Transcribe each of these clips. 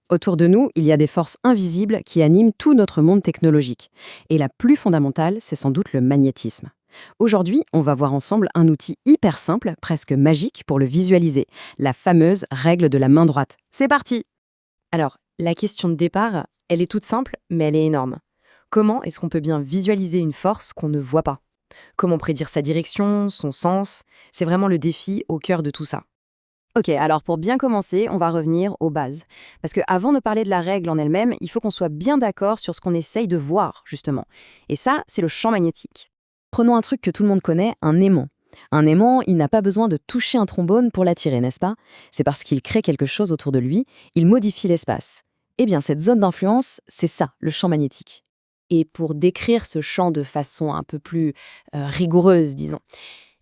Autour de nous, il y a des forces invisibles qui animent tout notre monde technologique. Et la plus fondamentale, c'est sans doute le magnétisme. Aujourd'hui, on va voir ensemble un outil hyper simple, presque magique pour le visualiser, la fameuse règle de la main droite. C'est parti! Alors, la question de départ, elle est toute simple, mais elle est énorme. Comment est-ce qu'on peut bien visualiser une force qu'on ne voit pas? Comment prédire sa direction, son sens? C'est vraiment le défi au cœur de tout ça. Ok, alors pour bien commencer, on va revenir aux bases. Parce que avant de parler de la règle en elle-même, il faut qu'on soit bien d'accord sur ce qu'on essaye de voir, justement. Et ça, c'est le champ magnétique. Prenons un truc que tout le monde connaît, un aimant. Un aimant, il n'a pas besoin de toucher un trombone pour l'attirer, n'est-ce pas? C'est parce qu'il crée quelque chose autour de lui, il modifie l'espace. Eh bien, cette zone d'influence, c'est ça, le champ magnétique. Et pour décrire ce champ de façon un peu plus rigoureuse, disons,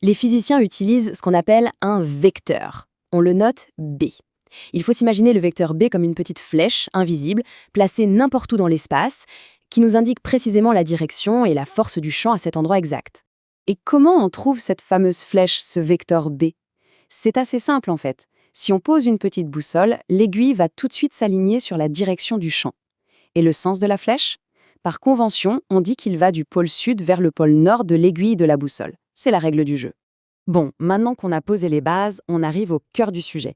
les physiciens utilisent ce qu'on appelle un vecteur. On le note B. Il faut s'imaginer le vecteur B comme une petite flèche invisible, placée n'importe où dans l'espace, qui nous indique précisément la direction et la force du champ à cet endroit exact. Et comment on trouve cette fameuse flèche, ce vecteur B? C'est assez simple en fait. Si on pose une petite boussole, l'aiguille va tout de suite s'aligner sur la direction du champ. Et le sens de la flèche? Par convention, on dit qu'il va du pôle sud vers le pôle nord de l'aiguille de la boussole. C'est la règle du jeu. Bon, maintenant qu'on a posé les bases, on arrive au cœur du sujet.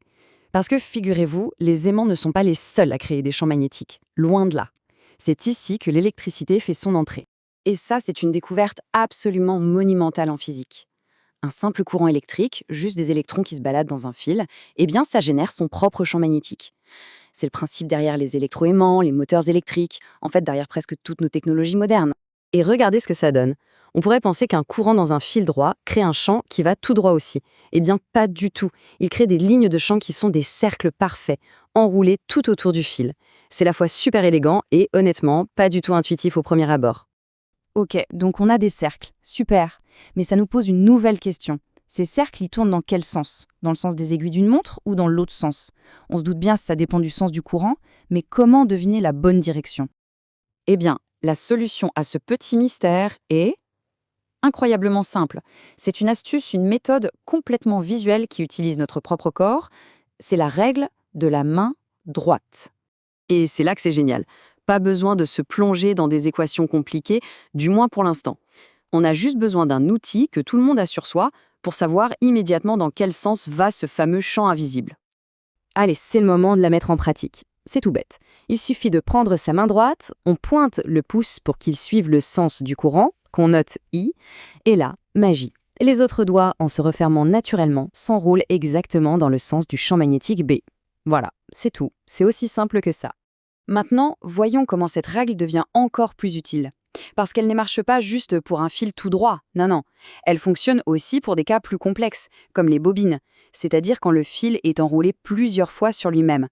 Parce que figurez-vous, les aimants ne sont pas les seuls à créer des champs magnétiques. Loin de là. C'est ici que l'électricité fait son entrée. Et ça, c'est une découverte absolument monumentale en physique. Un simple courant électrique, juste des électrons qui se baladent dans un fil, eh bien ça génère son propre champ magnétique. C'est le principe derrière les électroaimants, les moteurs électriques, en fait derrière presque toutes nos technologies modernes. Et regardez ce que ça donne. On pourrait penser qu'un courant dans un fil droit crée un champ qui va tout droit aussi. Eh bien, pas du tout. Il crée des lignes de champ qui sont des cercles parfaits, enroulés tout autour du fil. C'est à la fois super élégant et, honnêtement, pas du tout intuitif au premier abord. Ok, donc on a des cercles, super. Mais ça nous pose une nouvelle question. Ces cercles, ils tournent dans quel sens? Dans le sens des aiguilles d'une montre ou dans l'autre sens? On se doute bien si ça dépend du sens du courant, mais comment deviner la bonne direction? Eh bien, la solution à ce petit mystère est incroyablement simple. C'est une astuce, une méthode complètement visuelle qui utilise notre propre corps. C'est la règle de la main droite. Et c'est là que c'est génial. Pas besoin de se plonger dans des équations compliquées, du moins pour l'instant. On a juste besoin d'un outil que tout le monde a sur soi pour savoir immédiatement dans quel sens va ce fameux champ invisible. Allez, c'est le moment de la mettre en pratique. C'est tout bête. Il suffit de prendre sa main droite, on pointe le pouce pour qu'il suive le sens du courant, qu'on note I, et là, magie. Les autres doigts, en se refermant naturellement, s'enroulent exactement dans le sens du champ magnétique B. Voilà, c'est tout. C'est aussi simple que ça. Maintenant, voyons comment cette règle devient encore plus utile. Parce qu'elle ne marche pas juste pour un fil tout droit, non. Elle fonctionne aussi pour des cas plus complexes, comme les bobines, c'est-à-dire quand le fil est enroulé plusieurs fois sur lui-même.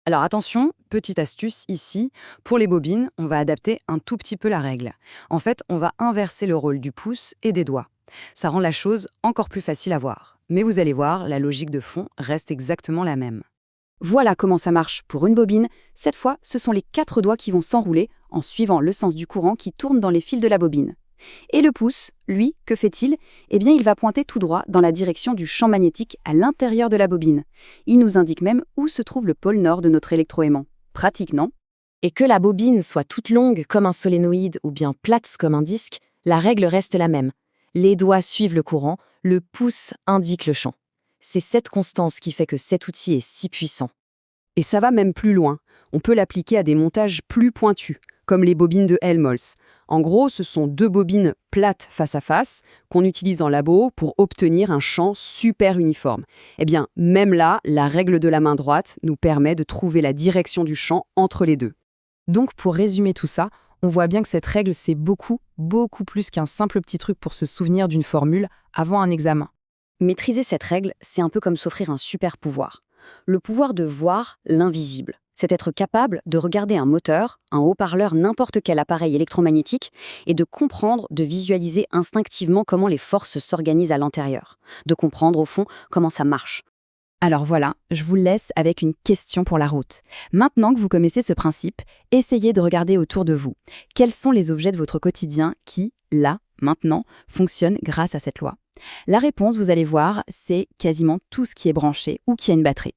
Alors attention, petite astuce ici, pour les bobines, on va adapter un tout petit peu la règle. En fait, on va inverser le rôle du pouce et des doigts. Ça rend la chose encore plus facile à voir. Mais vous allez voir, la logique de fond reste exactement la même. Voilà comment ça marche pour une bobine. Cette fois, ce sont les 4 doigts qui vont s'enrouler en suivant le sens du courant qui tourne dans les fils de la bobine. Et le pouce, lui, que fait-il? Eh bien, il va pointer tout droit dans la direction du champ magnétique à l'intérieur de la bobine. Il nous indique même où se trouve le pôle nord de notre électroaimant. Pratique, non? Et que la bobine soit toute longue comme un solénoïde ou bien plate comme un disque, la règle reste la même. Les doigts suivent le courant, le pouce indique le champ. C'est cette constance qui fait que cet outil est si puissant. Et ça va même plus loin. On peut l'appliquer à des montages plus pointus, comme les bobines de Helmholtz. En gros, ce sont 2 bobines plates face à face qu'on utilise en labo pour obtenir un champ super uniforme. Eh bien, même là, la règle de la main droite nous permet de trouver la direction du champ entre les deux. Donc pour résumer tout ça, on voit bien que cette règle, c'est beaucoup, beaucoup plus qu'un simple petit truc pour se souvenir d'une formule avant un examen. Maîtriser cette règle, c'est un peu comme s'offrir un super pouvoir. Le pouvoir de voir l'invisible. C'est être capable de regarder un moteur, un haut-parleur, n'importe quel appareil électromagnétique, et de comprendre, de visualiser instinctivement comment les forces s'organisent à l'intérieur. De comprendre, au fond, comment ça marche. Alors voilà, je vous laisse avec une question pour la route. Maintenant que vous connaissez ce principe, essayez de regarder autour de vous. Quels sont les objets de votre quotidien qui, là, maintenant, fonctionnent grâce à cette loi? La réponse, vous allez voir, c'est quasiment tout ce qui est branché ou qui a une batterie.